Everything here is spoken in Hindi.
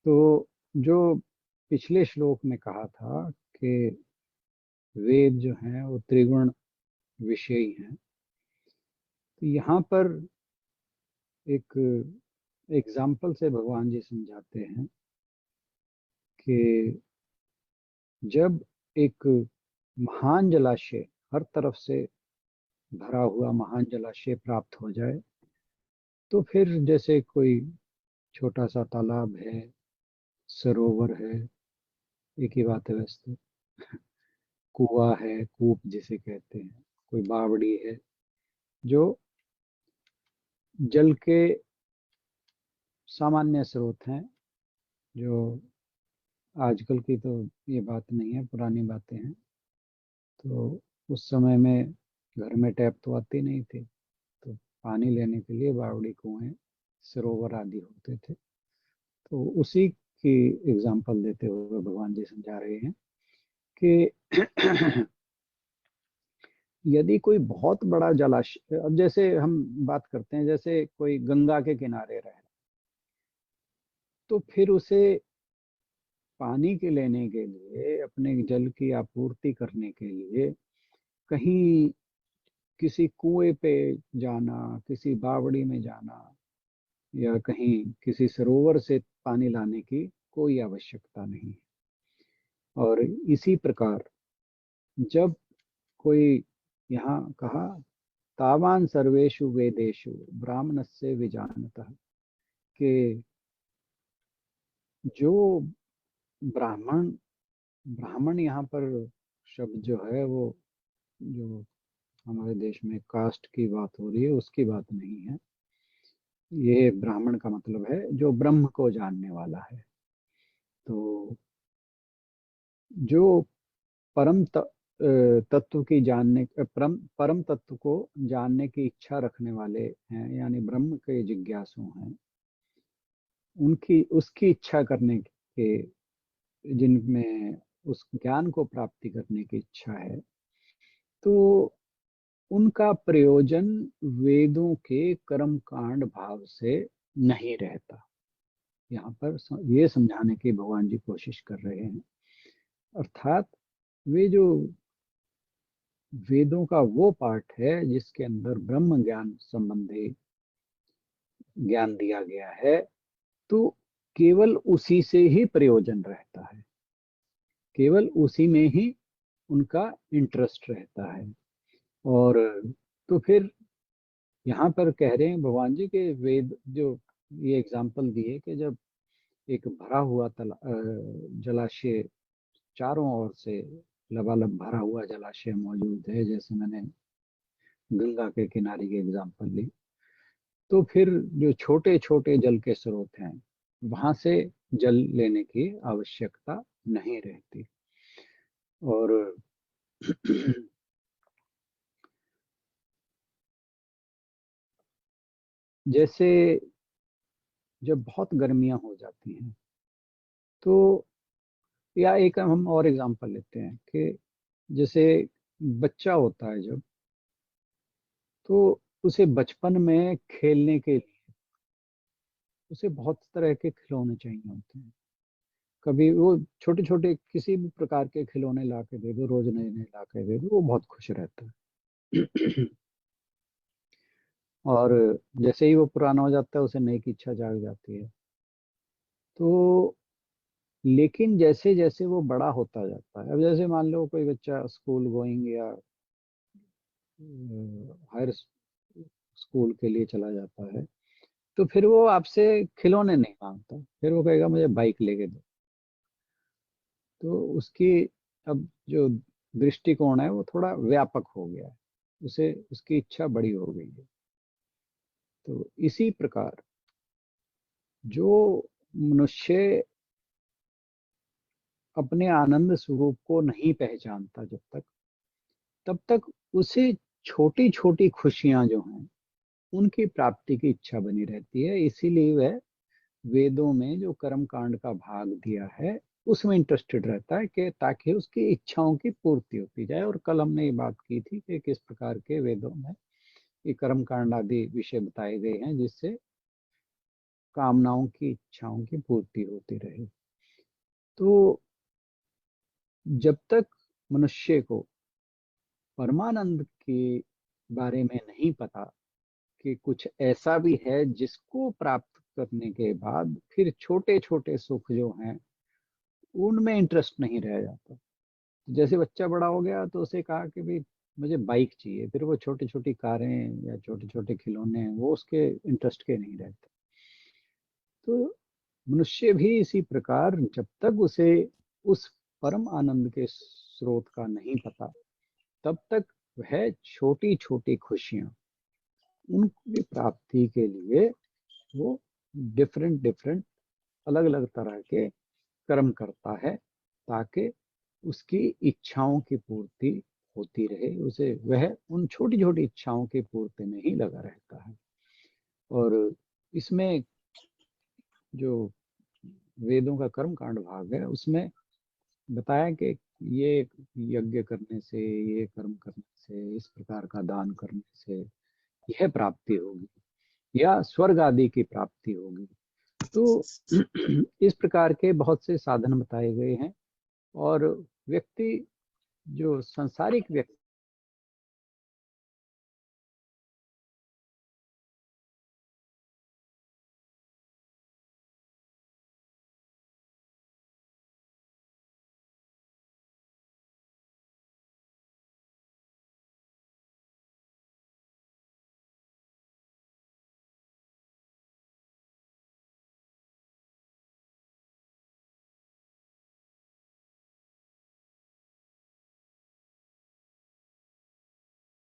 तो जो पिछले श्लोक में कहा था कि वेद जो हैं वो त्रिगुण विषयी हैं, तो यहाँ पर एक एग्जाम्पल से भगवान जी समझाते हैं कि जब एक महान जलाशय, हर तरफ से भरा हुआ महान जलाशय प्राप्त हो जाए, तो फिर जैसे कोई छोटा सा तालाब है, सरोवर है, एक ही बात है वैसे, कुआं है, कूप जिसे कहते हैं, कोई बावड़ी है, जो जल के सामान्य स्रोत हैं, जो आजकल की तो ये बात नहीं है, पुरानी बातें हैं। तो उस समय में घर में टैप तो आती नहीं थी, तो पानी लेने के लिए बावड़ी, कुएं, सरोवर आदि होते थे। तो उसी की एग्जाम्पल देते हुए भगवान जी समझा रहे हैं कि यदि कोई बहुत बड़ा जलाशय, अब जैसे हम बात करते हैं, जैसे कोई गंगा के किनारे रहे, तो फिर उसे पानी के लेने के लिए, अपने जल की आपूर्ति करने के लिए कहीं किसी कुएं पे जाना, किसी बावड़ी में जाना, या कहीं किसी सरोवर से पानी लाने की कोई आवश्यकता नहीं है। और इसी प्रकार जब कोई, यहाँ कहा, तावान सर्वेषु वेदेषु ब्राह्मणस्य विजानतः, कि जो ब्राह्मण, ब्राह्मण यहाँ पर शब्द जो है वो, जो हमारे देश में कास्ट की बात हो रही है उसकी बात नहीं है। ये ब्राह्मण का मतलब है जो ब्रह्म को जानने वाला है। तो जो तत्व की जानने, परम तत्व को जानने की इच्छा रखने वाले हैं, यानी ब्रह्म के जिज्ञासु हैं, उनकी उसकी इच्छा करने के, जिनमें उस ज्ञान को प्राप्ति करने की इच्छा है, तो उनका प्रयोजन वेदों के कर्म कांड भाव से नहीं रहता। यहाँ पर ये समझाने की भगवान जी कोशिश कर रहे हैं। अर्थात वे जो वेदों का वो पाठ है जिसके अंदर ब्रह्म ज्ञान संबंधी ज्ञान दिया गया है, तो केवल उसी से ही प्रयोजन रहता है, केवल उसी में ही उनका इंटरेस्ट रहता है। और तो फिर यहाँ पर कह रहे हैं भगवान जी के वेद, जो ये एग्जाम्पल दिए कि जब एक भरा हुआ जलाशय, चारों ओर से लबालब भरा हुआ जलाशय मौजूद है, जैसे मैंने गंगा के किनारे की एग्जाम्पल ली, तो फिर जो छोटे छोटे जल के स्रोत हैं, वहां से जल लेने की आवश्यकता नहीं रहती। और जैसे जब बहुत गर्मियां हो जाती हैं, तो या एक हम और एग्जांपल लेते हैं कि जैसे बच्चा होता है जब, तो उसे बचपन में खेलने के लिए उसे बहुत तरह के खिलौने चाहिए होते हैं। कभी वो छोटे छोटे किसी भी प्रकार के खिलौने ला के दे दो, रोज नए नए ला के दे दो, वो बहुत खुश रहता है। और जैसे ही वो पुराना हो जाता है, उसे नई की इच्छा जाग जाती है। तो लेकिन जैसे जैसे वो बड़ा होता जाता है, अब जैसे मान लो कोई बच्चा स्कूल गोइंग या हायर स्कूल के लिए चला जाता है, तो फिर वो आपसे खिलौने नहीं मांगता, फिर वो कहेगा मुझे बाइक लेके दो। तो उसकी अब जो दृष्टिकोण है वो थोड़ा व्यापक हो गया है, उसे उसकी इच्छा बड़ी हो गई है। तो इसी प्रकार जो मनुष्य अपने आनंद स्वरूप को नहीं पहचानता जब तक, तब तक उसे छोटी छोटी खुशियां जो हैं उनकी प्राप्ति की इच्छा बनी रहती है। इसीलिए वह वेदों में जो कर्म कांड का भाग दिया है उसमें इंटरेस्टेड रहता है, कि ताकि उसकी इच्छाओं की पूर्ति होती जाए। और कल हमने ये बात की थी कि किस प्रकार के वेदों में ये कर्म कांड आदि विषय बताए गए हैं, जिससे कामनाओं की, इच्छाओं की पूर्ति होती रहे। तो जब तक मनुष्य को परमानंद के बारे में नहीं पता कि कुछ ऐसा भी है जिसको प्राप्त करने के बाद फिर छोटे छोटे सुख जो हैं उनमें इंटरेस्ट नहीं रह जाता। जैसे बच्चा बड़ा हो गया तो उसे कहा कि भाई मुझे बाइक चाहिए, फिर वो छोटी छोटी कारें या छोटे छोटे खिलौने वो उसके इंटरेस्ट के नहीं रहते। तो मनुष्य भी इसी प्रकार जब तक उसे उस परम आनंद के स्रोत का नहीं पता, तब तक वह छोटी छोटी खुशियां, उनकी प्राप्ति के लिए वो डिफरेंट डिफरेंट अलग अलग तरह के कर्म करता है, ताकि उसकी इच्छाओं की पूर्ति होती रहे। उसे वह उन छोटी छोटी इच्छाओं की पूर्ति में ही लगा रहता है। और इसमें जो वेदों का कर्म कांड भाग है उसमें बताया कि ये यज्ञ करने से, ये कर्म करने से, इस प्रकार का दान करने से यह प्राप्ति होगी या स्वर्ग आदि की प्राप्ति होगी। तो इस प्रकार के बहुत से साधन बताए गए हैं। और व्यक्ति, जो सांसारिक व्यक्ति